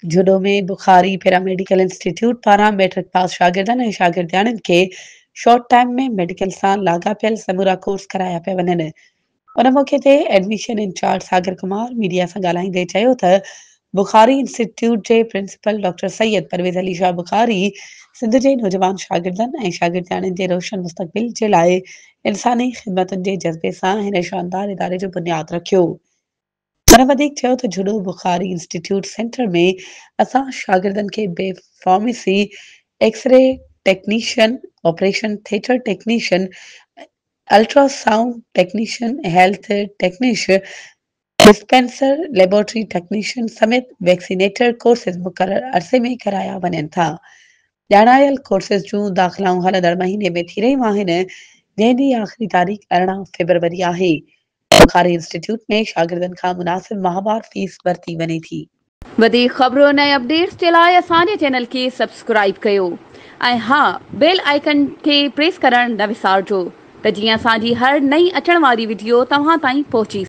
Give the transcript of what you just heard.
जुडो में Bukhari paramedical institute पारां matric pass शागिर्दनि ऐं शागिर्दियाणियुनि खे शॉर्ट टाइम में मेडिकल सां लाॻापियल समूरा कोर्स कराया पिया वञनि। उन मौक़े ते admission incharge Sagar Kumar media सां ॻाल्हाईंदे चयो त बुखारी इंस्टीट्यूट जे प्रिंसिपल डॉक्टर सैयद परवेज़ अली शाह बुखारी सिंध जे नौजवान शागिर्दनि ऐं शागिर्दियाणियुनि जे रोशन मुस्तक़बिल जे लाइ इंसानी ख़िदमतुनि जे जज़्बे सां हिन शानदार इदारे जो बुनियादु रखियो। हुन वधीक चयो त जुडो बुखारी इंस्टीट्यूट सेंटर में असां शागिर्दनि खे B pharmacy x-ray technician operation theatre technician ultrasound technician health technician dispenser laboratory technician समेत वैक्सीनेटर कोर्सेज मुक़रर अरसे में कराया वञनि था। ॼाणायल कोर्सेज जूं दाख़िलाऊं हलंदड़ महीने में थी रहियूं आहिनि, जंहिं ॾींहुं आख़िरी तारीख़ 18 फरवरी आहे। बुखारी इंस्टीट्यूट में शागिर्दनि खां मुनासिब माहवार फीस वरिती वञे थी। वधीक ख़बरुनि ऐं अपडेट्स जे लाइ असांजे चैनल खे सब्सक्राइब कयो ऐं हा बेल आइकन खे प्रेस करणु न विसारिजो त जीअं असांजी हर नई अचण वारी वीडियो तव्हां ताईं पहुची